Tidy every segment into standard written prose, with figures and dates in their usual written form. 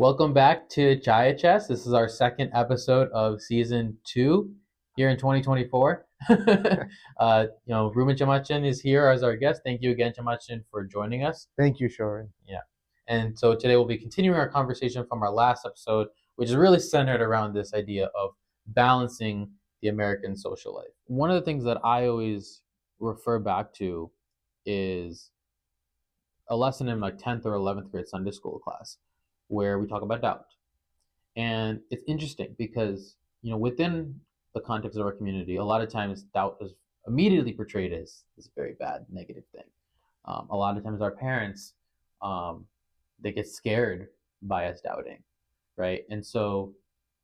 welcome back to Chaiyya Chats. This is our second episode of season 2 here in 2024. Reuben Thomas is here as our guest. Thank you again, Thomas, for joining us. Thank you, Shorin. Yeah. And so today we'll be continuing our conversation from our last episode, which is really centered around this idea of balancing the American social life. One of the things that I always refer back to is a lesson in my 10th or 11th grade Sunday school class where we talk about doubt. And it's interesting because, within the context of our community, a lot of times doubt is immediately portrayed as a very bad, negative thing. A lot of times our parents, they get scared by us doubting, right? And so,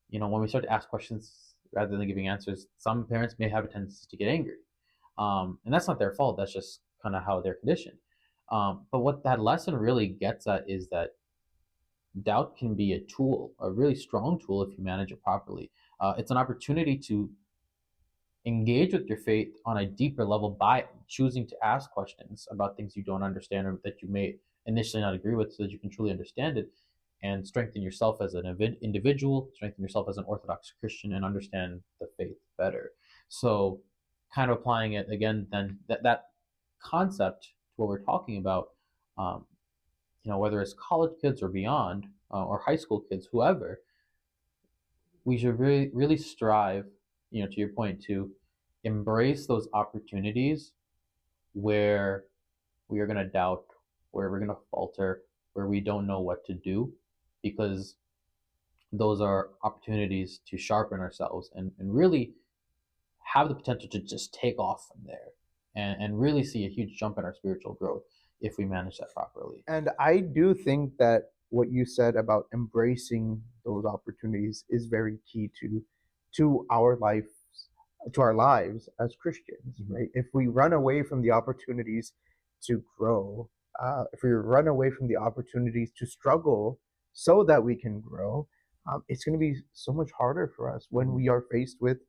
when we start to ask questions rather than giving answers, some parents may have a tendency to get angry. And that's not their fault. That's just kind of how they're conditioned. But what that lesson really gets at is that doubt can be a tool, a really strong tool if you manage it properly. It's an opportunity to engage with your faith on a deeper level by choosing to ask questions about things you don't understand or that you may initially not agree with so that you can truly understand it and strengthen yourself as an individual, strengthen yourself as an Orthodox Christian, and understand the faith better. So kind of applying it again, then that concept to what we're talking about, whether it's college kids or beyond, or high school kids, whoever, we should really, really strive, to your point, to embrace those opportunities where we are going to doubt, where we're going to falter, where we don't know what to do, because those are opportunities to sharpen ourselves and really have the potential to just take off from there and really see a huge jump in our spiritual growth if we manage that properly. And I do think that what you said about embracing those opportunities is very key to our life, to our lives as Christians, right? If we run away from the opportunities to grow, if we run away from the opportunities to struggle so that we can grow, it's going to be so much harder for us when we are faced with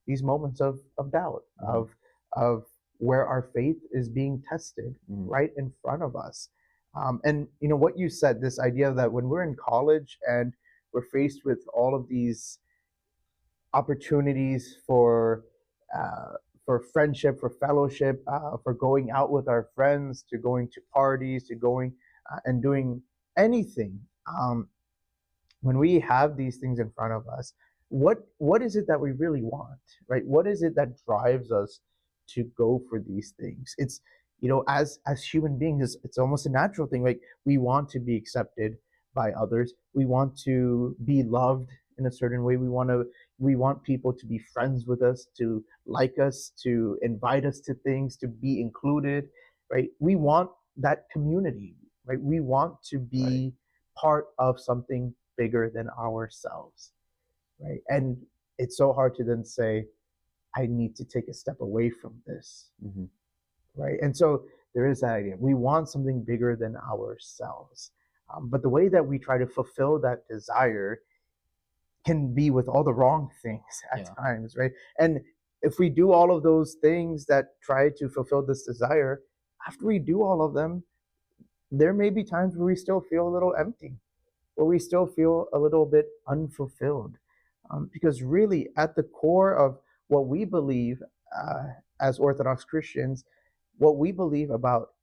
these moments of doubt, of where our faith is being tested right in front of us. And what you said, this idea that when we're in college and we're faced with all of these opportunities for friendship, for fellowship, for going out with our friends, to going to parties, to going and doing anything. When we have these things in front of us, what is it that we really want, right? What is it that drives us to go for these things? It's, as human beings, it's almost a natural thing. Like, we want to be accepted by others. We want to be loved in a certain way. We want people to be friends with us, to like us, to invite us to things, to be included, right? We want that community, right? We want to be part of something bigger than ourselves, right? And it's so hard to then say, I need to take a step away from this, right? And so there is that idea. We want something bigger than ourselves. But the way that we try to fulfill that desire can be with all the wrong things at times, right? And if we do all of those things that try to fulfill this desire, after we do all of them, there may be times where we still feel a little empty, where we still feel a little bit unfulfilled. Because really, at the core of what we believe as Orthodox Christians, what we believe about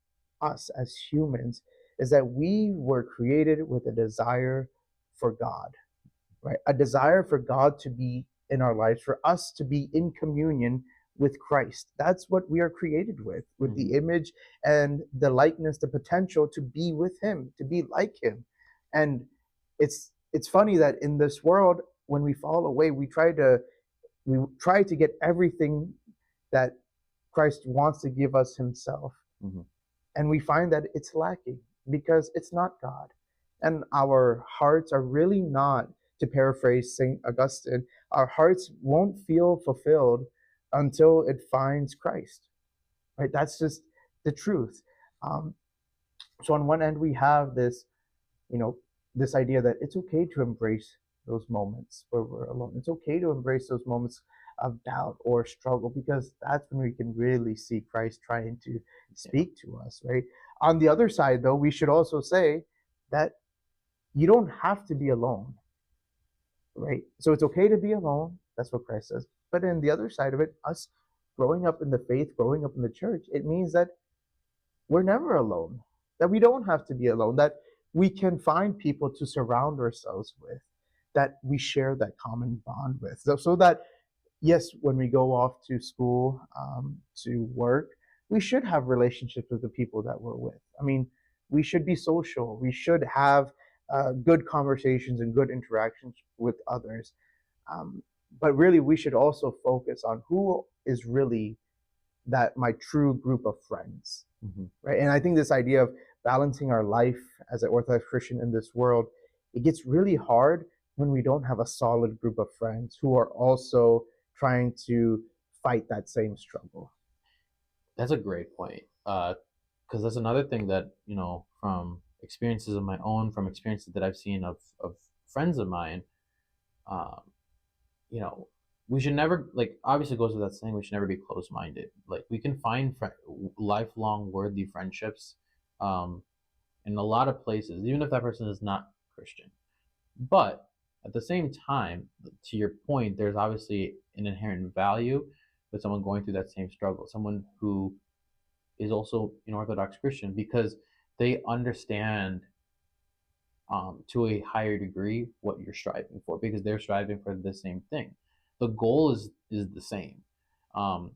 us as humans is that we were created with a desire for God, right? A desire for God to be in our lives, for us to be in communion with Christ. That's what we are created with the image and the likeness, the potential to be with Him, to be like Him. And it's funny that in this world, when we fall away, we try to get everything that Christ wants to give us Himself. And we find that it's lacking because it's not God. And our hearts are really not, to paraphrase St. Augustine, our hearts won't feel fulfilled until it finds Christ, right? That's just the truth. So on one end, we have this, this idea that it's okay to embrace those moments where we're alone. It's okay to embrace those moments of doubt or struggle, because that's when we can really see Christ trying to speak to us, right? On the other side, though, we should also say that you don't have to be alone, right? So it's okay to be alone. That's what Christ says. But then the other side of it, us growing up in the faith, growing up in the church, it means that we're never alone, that we don't have to be alone, that we can find people to surround ourselves with, that we share that common bond with. So that, yes, when we go off to school, to work, we should have relationships with the people that we're with. I mean, we should be social. We should have good conversations and good interactions with others. Um, but really, we should also focus on who is really that my true group of friends, right? And I think this idea of balancing our life as an Orthodox Christian in this world, it gets really hard when we don't have a solid group of friends who are also trying to fight that same struggle. That's a great point. Because that's another thing that, from experiences of my own, from experiences that I've seen of friends of mine, um, you know, we should never, like, obviously goes without saying, we should never be closed minded. Like, we can find lifelong worthy friendships, um, in a lot of places, even if that person is not Christian. But at the same time, to your point, there's obviously an inherent value with someone going through that same struggle, someone who is also an Orthodox Christian, because they understand, to a higher degree what you're striving for, because they're striving for the same thing. The goal is the same. Um,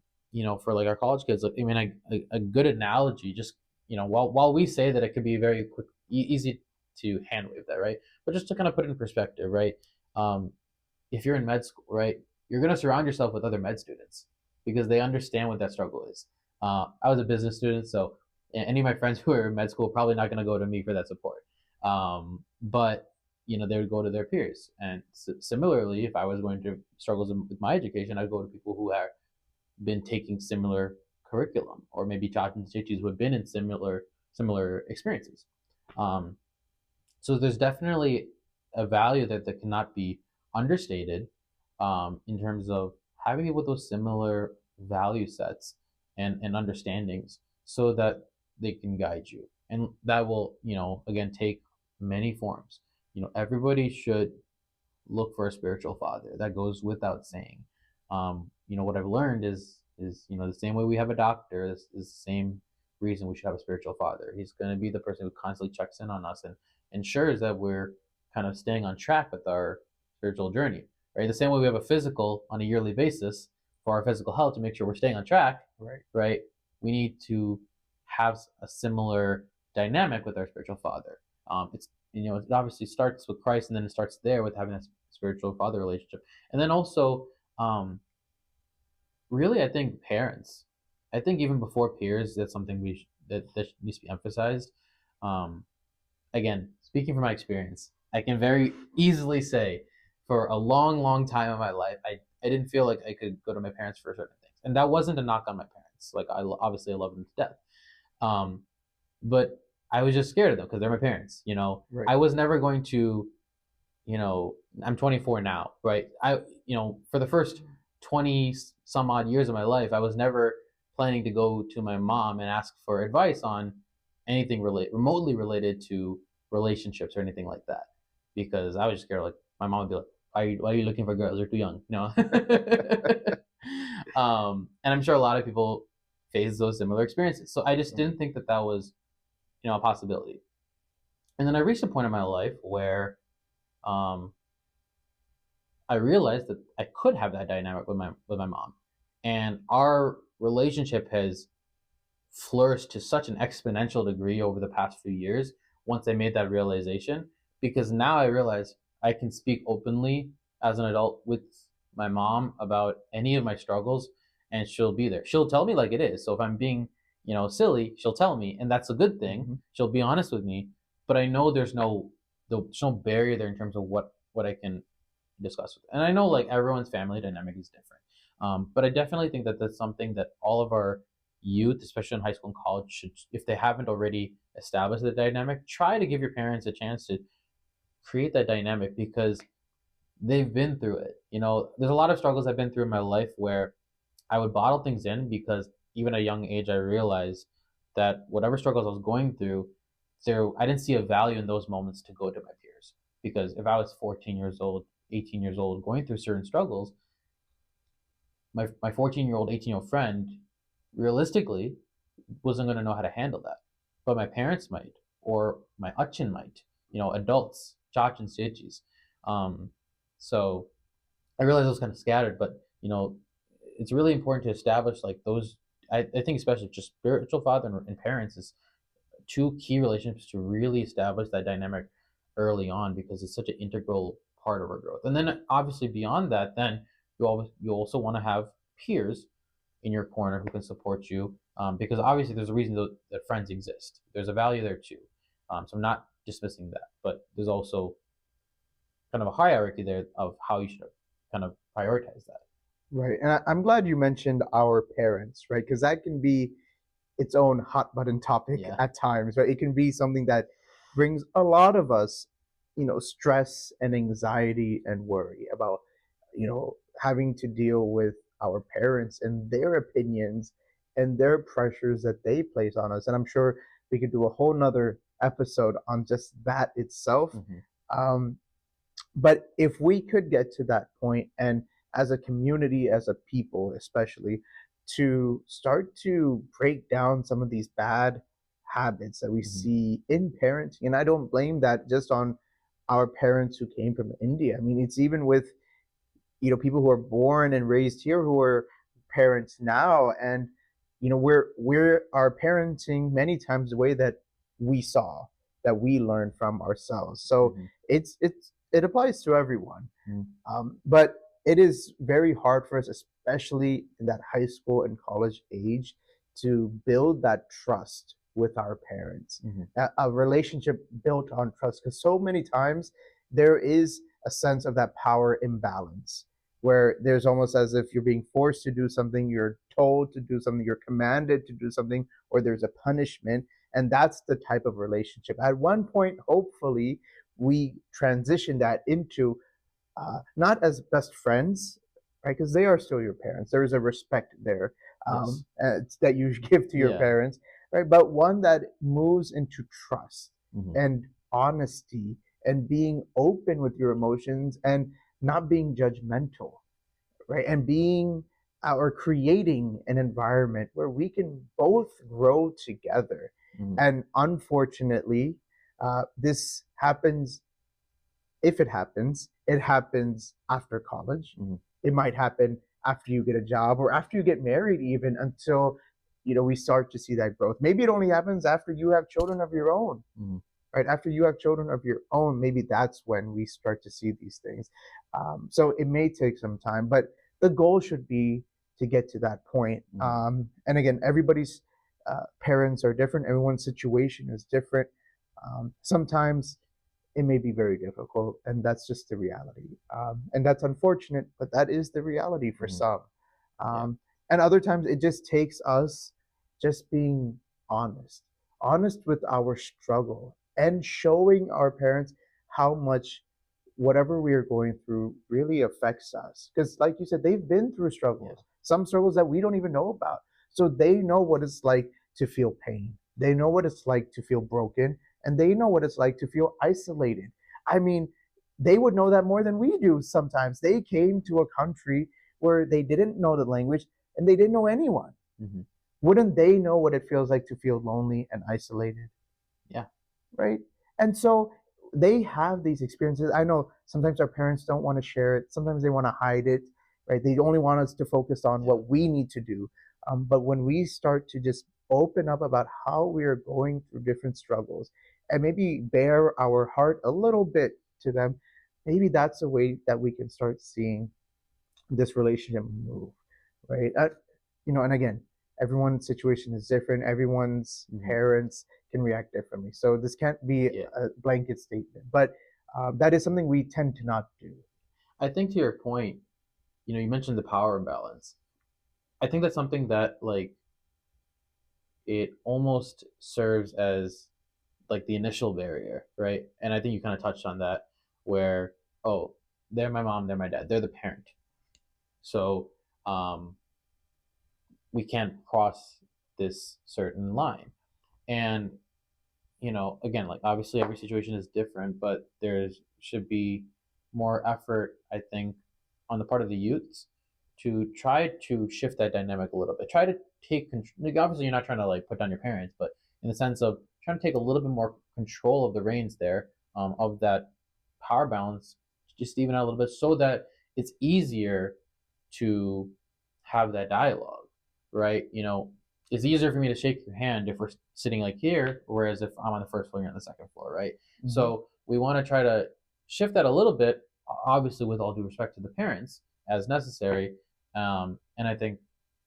for like our college kids, I mean, a good analogy, just while we say that it could be very quick, easy to hand wave that, right? But just to kind of put it in perspective, right? Um, if you're in med school, right, you're going to surround yourself with other med students because they understand what that struggle is. I was a business student, so any of my friends who are in med school are probably not going to go to me for that support. But they would go to their peers, and similarly, if I was going through struggles with my education, I'd go to people who have been taking similar curriculum, or maybe chaplains and who have been in similar experiences. Um, so there's definitely a value that cannot be understated, in terms of having people with those similar value sets and understandings, so that they can guide you. And that will, again, take many forms. Everybody should look for a spiritual father. That goes without saying. What I've learned is the same way we have a doctor is the same reason we should have a spiritual father. He's going to be the person who constantly checks in on us and ensures that we're kind of staying on track with our spiritual journey. Right, the same way we have a physical on a yearly basis for our physical health to make sure we're staying on track. Right, we need to have a similar dynamic with our spiritual father. It obviously starts with Christ, and then it starts there with having a spiritual father relationship, and then also, really, I think parents. I think even before peers, that's something that needs to be emphasized. Um, Again, speaking from my experience, I can very easily say, for a long, long time in my life, I didn't feel like I could go to my parents for certain things, and that wasn't a knock on my parents. Like, obviously I love them to death, but I was just scared of them because they're my parents. Right. I was never going to, I'm 24 now, right? For the first 20 some odd years of my life, I was never planning to go to my mom and ask for advice on anything remotely related to relationships or anything like that, because I was just scared. Like, my mom would be like, why are you looking for girls? They're too young, and I'm sure a lot of people face those similar experiences. So I just didn't think that was, a possibility. And then I reached a point in my life where, I realized that I could have that dynamic with my mom, and our relationship has flourished to such an exponential degree over the past few years once I made that realization, because now I realize I can speak openly as an adult with my mom about any of my struggles, and she'll be there. She'll tell me like it is. So if I'm being, silly, she'll tell me, and that's a good thing. Mm-hmm. She'll be honest with me, but I know there's no barrier there in terms of what I can discuss with. And I know, like, everyone's family dynamic is different, but I definitely think that that's something that all of our youth, especially in high school and college, should, if they haven't already established the dynamic, try to give your parents a chance to create that dynamic, because they've been through it. There's a lot of struggles I've been through in my life where I would bottle things in, because even at a young age I realized that whatever struggles I was going through, I didn't see a value in those moments to go to my peers. Because if I was 14 years old, 18 years old, going through certain struggles, my 14-year-old, 18-year-old friend realistically wasn't going to know how to handle that. But my parents might, or my achin might, adults, chachins, chichis. Um, so I realize it was kind of scattered, but it's really important to establish like those. I think especially just spiritual father and parents is two key relationships to really establish that dynamic early on because it's such an integral part of our growth. And then obviously beyond that, then you also want to have peers in your corner who can support you because obviously there's a reason that friends exist. There's a value there too. So I'm not dismissing that, but there's also kind of a hierarchy there of how you should kind of prioritize that. Right. And I'm glad you mentioned our parents, right? Because that can be its own hot button topic Yeah. at times, right? It can be something that brings a lot of us, stress and anxiety and worry about, having to deal with our parents and their opinions and their pressures that they place on us. And I'm sure we could do a whole nother episode on just that itself. Um, but if we could get to that point and as a community, as a people especially, to start to break down some of these bad habits that we see in parenting, and I don't blame that just on our parents who came from India. I mean, it's even with people who are born and raised here who are parents now, and we're our parenting many times the way that we saw, that we learned from ourselves. So it applies to everyone. But it is very hard for us, especially in that high school and college age, to build that trust with our parents, a relationship built on trust, because so many times there is a sense of that power imbalance where there's almost as if you're being forced to do something, you're told to do something, you're commanded to do something, or there's a punishment. And that's the type of relationship. At one point, hopefully, we transition that into not as best friends, right? Because they are still your parents. There is a respect there that you give to your parents, right? But one that moves into trust and honesty and being open with your emotions and not being judgmental, right? And being or creating an environment where we can both grow together. And unfortunately, this happens. If it happens after college. It might happen after you get a job or after you get married, even until we start to see that growth. Maybe it only happens after you have children of your own. Right after you have children of your own, maybe that's when we start to see these things. So it may take some time, but the goal should be to get to that point. And again, everybody's parents are different. Everyone's situation is different. Sometimes it may be very difficult, and that's just the reality. And that's unfortunate, but that is the reality for some. And other times it just takes us just being honest with our struggle and showing our parents how much whatever we are going through really affects us. Because, like you said, they've been through struggles, some struggles that we don't even know about. So they know what it's like to feel pain. They know what it's like to feel broken, and they know what it's like to feel isolated. I mean, they would know that more than we do sometimes. They came to a country where they didn't know the language and they didn't know anyone. Wouldn't they know what it feels like to feel lonely and isolated? Yeah. Right? And so they have these experiences. I know sometimes our parents don't want to share it. Sometimes they want to hide it, right? They only want us to focus on what we need to do. But when we start to just open up about how we are going through different struggles and maybe bare our heart a little bit to them, maybe that's a way that we can start seeing this relationship move, right? And again, everyone's situation is different. Everyone's parents can react differently. So this can't be a blanket statement, but that is something we tend to not do. I think to your point, you mentioned the power imbalance. I think that's something that like it almost serves as like the initial barrier, right? And I think you kind of touched on that where, oh, they're my mom, they're my dad, they're the parent. So we can't cross this certain line. And again, like obviously every situation is different, but there's should be more effort, I think, on the part of the youths to try to shift that dynamic a little bit. Try to take control. Like, obviously, you're not trying to like put down your parents, but in the sense of trying to take a little bit more control of the reins there, of that power balance, just even out a little bit, so that it's easier to have that dialogue, right? It's easier for me to shake your hand if we're sitting like here, whereas if I'm on the first floor and you're on the second floor, right? Mm-hmm. So we want to try to shift that a little bit, obviously with all due respect to the parents as necessary. And I think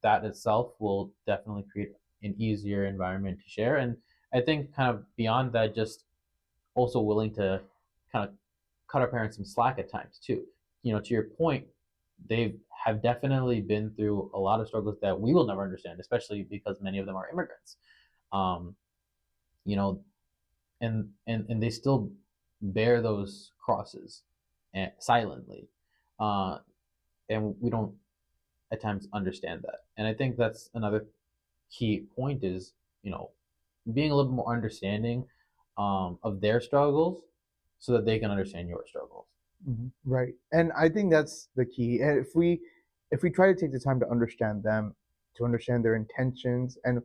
that itself will definitely create an easier environment to share. And I think kind of beyond that, just also willing to kind of cut our parents some slack at times too. To your point, they have definitely been through a lot of struggles that we will never understand, especially because many of them are immigrants. And they still bear those crosses silently, and we don't at times understand that. And I think that's another key point is being a little bit more understanding of their struggles, so that they can understand your struggles. Mm-hmm. Right. And I think that's the key. And if we try to take the time to understand them, to understand their intentions and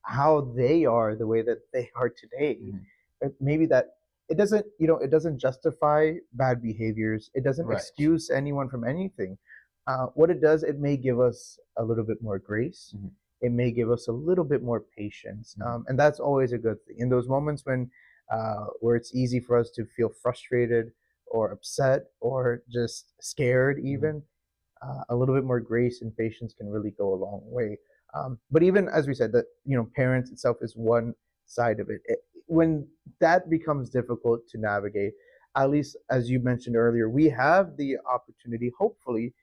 how they are the way that they are today, mm-hmm. maybe that it doesn't justify bad behaviors. It doesn't right. excuse anyone from anything. What it does, it may give us a little bit more grace. Mm-hmm. It may give us a little bit more patience. Mm-hmm. And that's always a good thing. In those moments where it's easy for us to feel frustrated or upset or just scared even, a little bit more grace and patience can really go a long way. But even as we said, that parents itself is one side of it. When that becomes difficult to navigate, at least as you mentioned earlier, we have the opportunity, hopefully,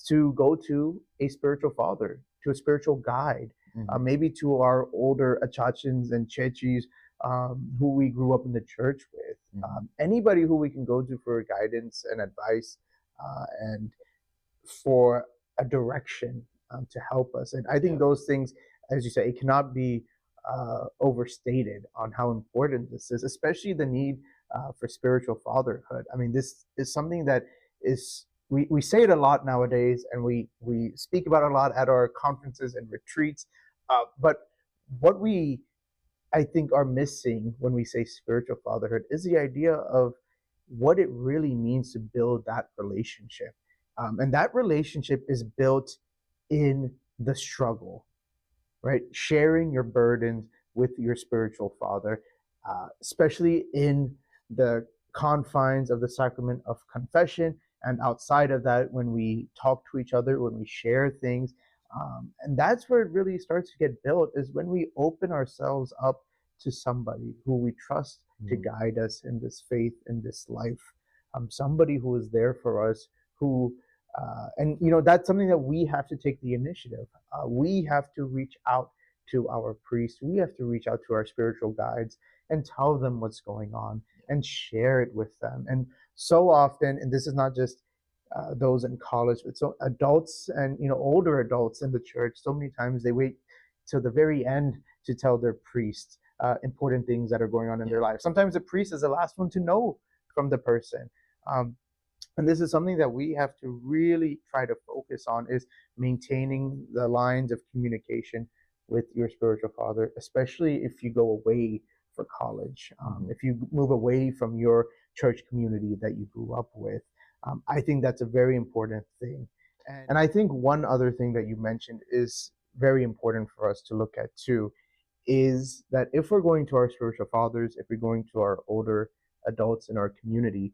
to go to a spiritual father, to a spiritual guide, maybe to our older achachins and chechis who we grew up in the church with. Anybody who we can go to for guidance and advice and for a direction to help us. And I think those things, as you say, it cannot be overstated on how important this is, especially the need for spiritual fatherhood. I mean, this is something that is, we say it a lot nowadays, and we speak about it a lot at our conferences and retreats. But what we, I think, are missing when we say spiritual fatherhood is the idea of what it really means to build that relationship. And that relationship is built in the struggle, right? Sharing your burdens with your spiritual father, especially in the confines of the sacrament of confession, and outside of that, when we talk to each other, when we share things. And that's where it really starts to get built, is when we open ourselves up to somebody who we trust to guide us in this faith, in this life. Somebody who is there for us, who and that's something that we have to take the initiative. We have to reach out to our priests. We have to reach out to our spiritual guides and tell them what's going on and share it with them. And so often, and this is not just those in college, but so adults and older adults in the church, so many times they wait till the very end to tell their priests important things that are going on in their life. Sometimes the priest is the last one to know from the person. And this is something that we have to really try to focus on, is maintaining the lines of communication with your spiritual father, especially if you go away for college, if you move away from your church community that you grew up with. I think that's a very important thing. And I think one other thing that you mentioned is very important for us to look at too, is that if we're going to our spiritual fathers, if we're going to our older adults in our community,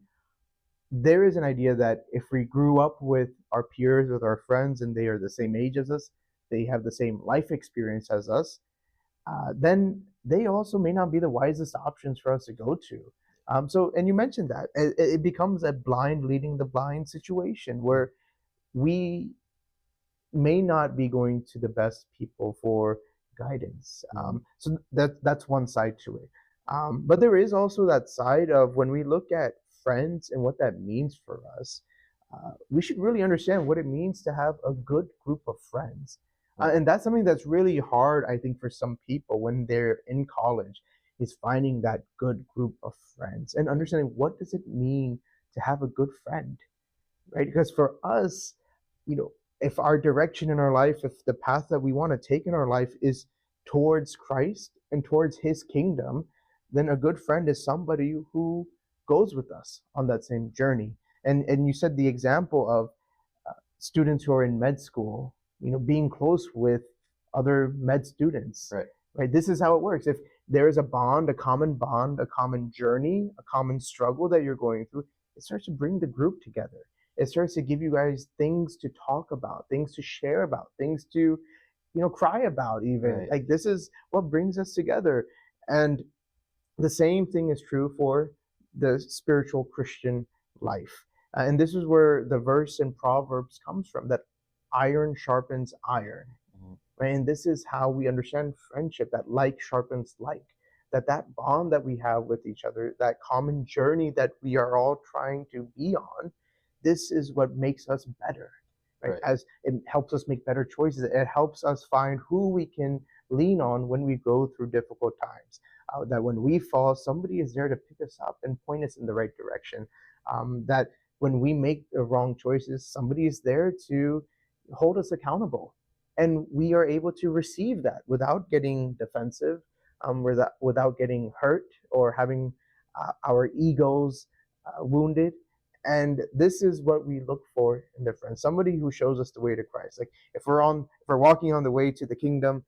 there is an idea that if we grew up with our peers, with our friends, and they are the same age as us, they have the same life experience as us, then they also may not be the wisest options for us to go to. And you mentioned that it becomes a blind leading the blind situation, where we may not be going to the best people for guidance. So that's one side to it. But there is also that side of, when we look at friends and what that means for us, we should really understand what it means to have a good group of friends. And that's something that's really hard, I think, for some people when they're in college, is finding that good group of friends and understanding, what does it mean to have a good friend, right? Because for us, if our direction in our life, if the path that we want to take in our life is towards Christ and towards His kingdom, then a good friend is somebody who goes with us on that same journey. And you said the example of students who are in med school, being close with other med students, Right. right? This is how it works. If there is a bond, a common journey, a common struggle that you're going through, it starts to bring the group together. It starts to give you guys things to talk about, things to share about, things to, cry about even. Right. Like, this is what brings us together. And the same thing is true for the spiritual Christian life. And this is where the verse in Proverbs comes from, that iron sharpens iron. Mhm. Right? And this is how we understand friendship, that like sharpens like, that bond that we have with each other, that common journey that we are all trying to be on, this is what makes us better. Right? Right. As it helps us make better choices, it helps us find who we can lean on when we go through difficult times. That when we fall, somebody is there to pick us up and point us in the right direction. That when we make the wrong choices, somebody is there to hold us accountable. And we are able to receive that without getting defensive, without getting hurt or having our egos wounded. And this is what we look for in the friend, somebody who shows us the way to Christ. Like, if we're walking on the way to the kingdom,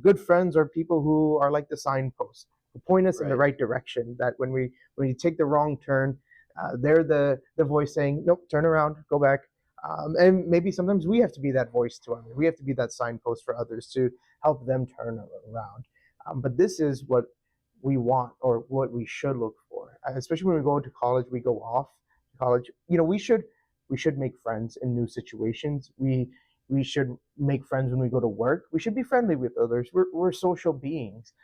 good friends are people who are like the signpost, who point us in the right direction. That when we take the wrong turn, they're the voice saying, "Nope, turn around, go back." And maybe sometimes we have to be that voice to others. We have to be that signpost for others to help them turn around. But this is what we want, or what we should look for, especially when we go to college. We go off to college. We should make friends in new situations. We should make friends when we go to work. We should be friendly with others. We're social beings.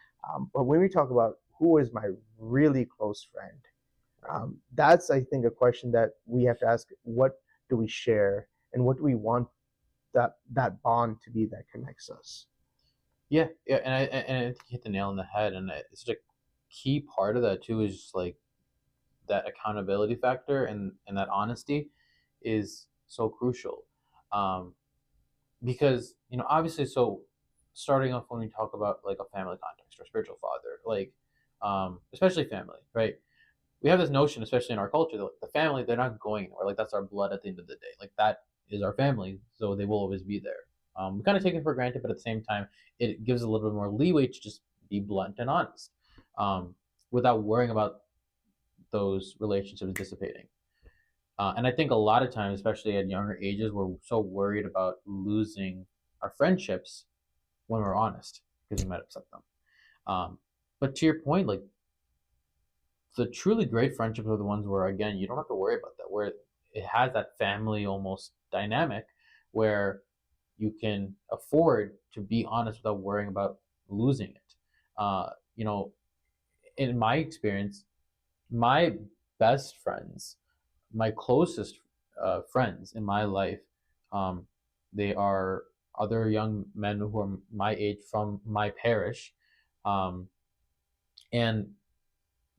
But when we talk about who is my really close friend, that's, I think, a question that we have to ask. What do we share, and what do we want that bond to be that connects us? Yeah, and I think you hit the nail on the head, and it's such a key part of that too is just like that accountability factor and that honesty is so crucial, um, because obviously, so starting off when we talk about like a family context or spiritual father, like especially family, right? We have this notion, especially in our culture, that like, the family, they're not going anywhere. Like, that's our blood at the end of the day. Like, that is our family, so they will always be there. We kind of take it for granted, but at the same time, it gives a little bit more leeway to just be blunt and honest, um, without worrying about those relationships dissipating. And I think a lot of times, especially at younger ages, we're so worried about losing our friendships when we're honest because we might upset them. But to your point, like, the truly great friendships are the ones where, again, you don't have to worry about that, where it has that family almost dynamic where you can afford to be honest without worrying about losing it. uh, you know in my experience, my best friends, my closest friends in my life, um, they are other young men who are my age from my parish, um, and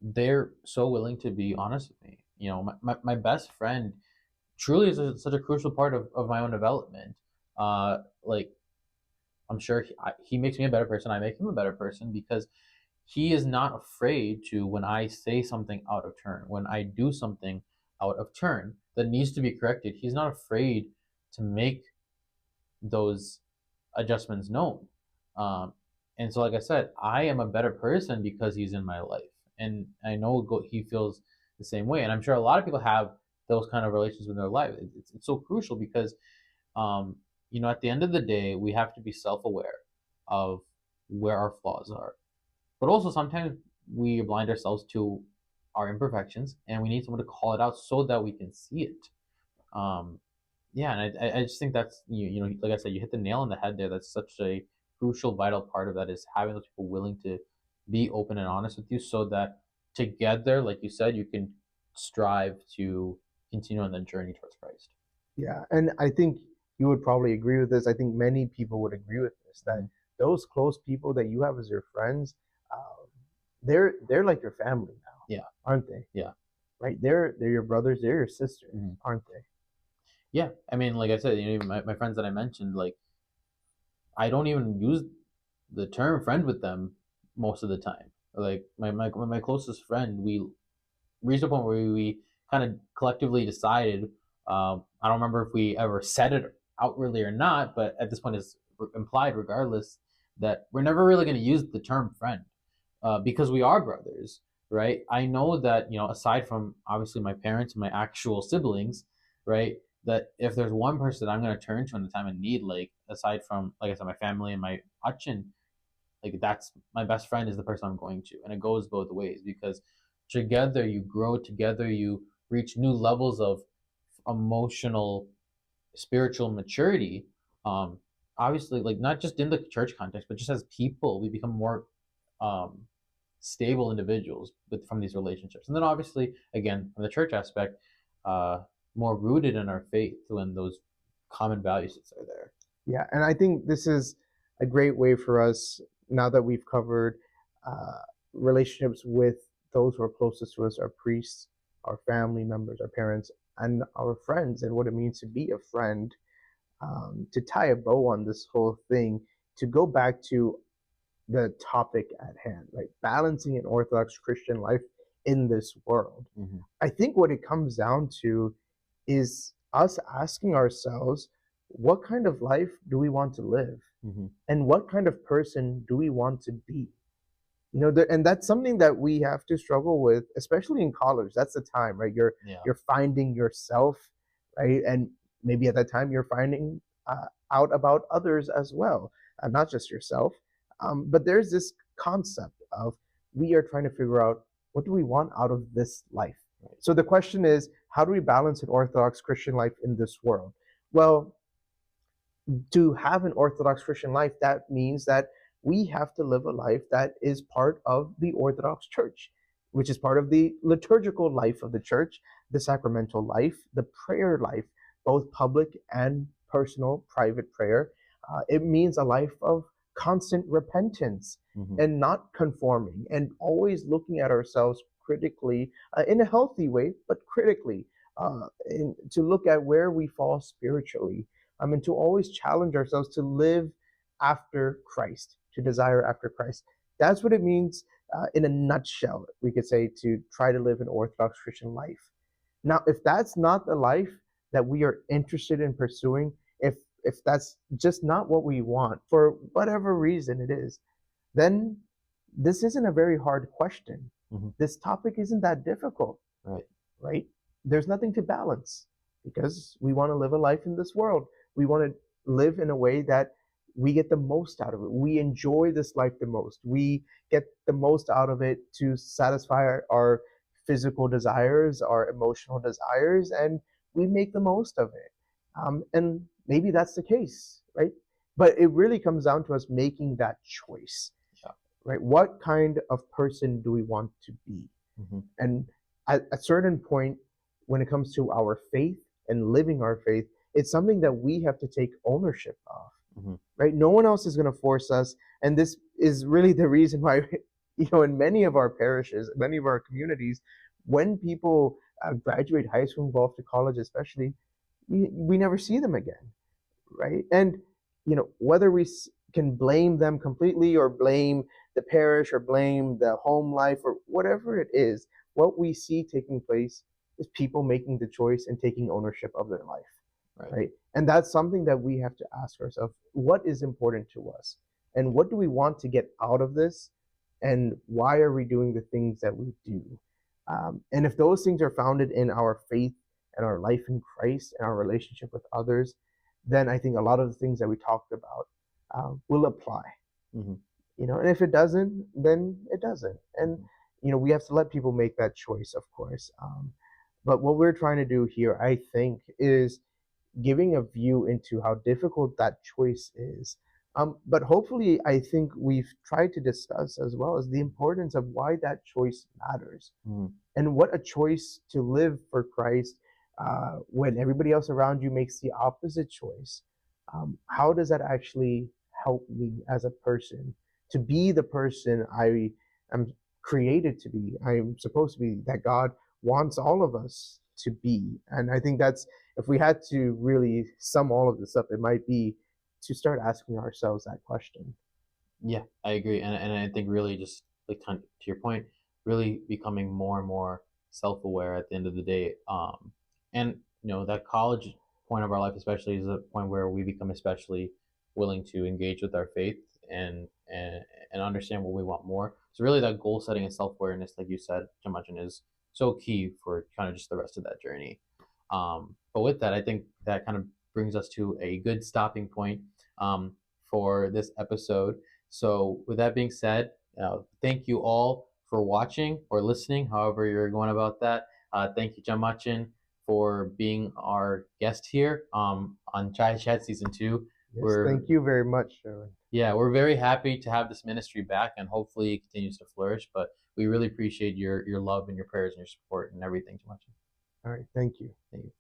they're so willing to be honest with me. My best friend truly is such a crucial part of my own development. Like, I'm sure he makes me a better person. I make him a better person because he is not afraid to, when I say something out of turn, when I do something out of turn that needs to be corrected, he's not afraid to make those adjustments known. Um, and so, like I said, I am a better person because he's in my life, and I know he feels the same way. And I'm sure a lot of people have those kind of relations in their life. It's so crucial because, um, at the end of the day, we have to be self-aware of where our flaws are, but also sometimes we blind ourselves to our imperfections, and we need someone to call it out so that we can see it. Um, yeah, and I just think that's like I said, you hit the nail on the head there. That's such a crucial, vital part of that is having those people willing to be open and honest with you, so that together, like you said, you can strive to continue on the journey towards Christ. Yeah, and I think you would probably agree with this. I think many people would agree with this, that those close people that you have as your friends, they're like your family now, Yeah, aren't they? yeah. right? They're your brothers, they're your sisters, Mm-hmm. aren't they? Yeah, I mean, like I said, even my friends that I mentioned, like I don't even use the term friend with them most of the time. Like my closest friend, we reached a point where we kind of collectively decided. I don't remember if we ever said it outwardly or not, but at this point, it's implied regardless that we're never really going to use the term friend because we are brothers, right? I know that aside from obviously my parents and my actual siblings, right? That if there's one person that I'm going to turn to in the time of need, like aside from like I said, my family and my achin, like that's my best friend is the person I'm going to, and it goes both ways because together you grow, together you reach new levels of emotional, spiritual maturity. Um, Obviously, like not just in the church context, but just as people, we become more um, stable individuals from these relationships, and then obviously, again, from the church aspect, uh, more rooted in our faith when those common values are there. Yeah, and I think this is a great way for us, now that we've covered uh, relationships with those who are closest to us, our priests, our family members, our parents, and our friends, and what it means to be a friend, to tie a bow on this whole thing, to go back to the topic at hand, right? Balancing an Orthodox Christian life in this world. Mm-hmm. I think what it comes down to is us asking ourselves, what kind of life do we want to live? Mm-hmm. And what kind of person do we want to be? And that's something that we have to struggle with, especially in college. That's the time, right? Yeah. You're finding yourself, right? And maybe at that time you're finding out about others as well, not just yourself. But there's this concept of we are trying to figure out, what do we want out of this life? Right. So the question is, how do we balance an Orthodox Christian life in this world? Well, to have an Orthodox Christian life, that means that we have to live a life that is part of the Orthodox Church, which is part of the liturgical life of the church, the sacramental life, the prayer life, both public and personal, private prayer. It means a life of constant repentance, Mm-hmm. and not conforming, and always looking at ourselves critically, in a healthy way, but critically, to look at where we fall spiritually. I mean, to always challenge ourselves to live after Christ, to desire after Christ. That's what it means, in a nutshell, we could say, to try to live an Orthodox Christian life. Now, if that's not the life that we are interested in pursuing, if that's just not what we want, for whatever reason it is, then this isn't a very hard question. Mm-hmm. This topic isn't that difficult, Right. right? There's nothing to balance, because we want to live a life in this world. We want to live in a way that we get the most out of it. We enjoy this life the most. We get the most out of it to satisfy our physical desires, our emotional desires, and we make the most of it. And maybe that's the case, right? But it really comes down to us making that choice, Yeah. right? What kind of person do we want to be? Mm-hmm. And at a certain point, when it comes to our faith and living our faith, it's something that we have to take ownership of, Mm-hmm. right? No one else is going to force us. And this is really the reason why, in many of our parishes, many of our communities, when people graduate high school and go off to college, especially, we never see them again, right? And whether we can blame them completely, or blame the parish, or blame the home life, or whatever it is, what we see taking place is people making the choice and taking ownership of their life, right? And that's something that we have to ask ourselves: what is important to us, and what do we want to get out of this, and why are we doing the things that we do? And if those things are founded in our faith and our life in Christ and our relationship with others, then I think a lot of the things that we talked about will apply. Mm-hmm. And if it doesn't, then it doesn't. And we have to let people make that choice, of course. But what we're trying to do here, I think, is giving a view into how difficult that choice is. But hopefully, I think we've tried to discuss as well as the importance of why that choice matters, Mm-hmm. and what a choice to live for Christ, when everybody else around you makes the opposite choice. How does that actually help me as a person to be the person I am created to be? I'm supposed to be, that God wants all of us to be. And I think that's, if we had to really sum all of this up, it might be to start asking ourselves that question. Yeah, I agree, and I think really just like kind of to your point, really becoming more and more self-aware at the end of the day. And that college point of our life, especially, is a point where we become especially willing to engage with our faith and and and understand what we want more. So really, that goal setting and self-awareness, like you said, Jamajan, is so key for kind of just the rest of that journey. But with that, I think that kind of brings us to a good stopping point for this episode. So, with that being said, thank you all for watching or listening, however you're going about that. Thank you, John Machin, for being our guest here on Chaiyya Chats Season 2. Yes, thank you very much, Sherwin. Yeah, we're very happy to have this ministry back, and hopefully it continues to flourish. But we really appreciate your love and your prayers and your support and everything, John Machin. All right, thank you. Thank you.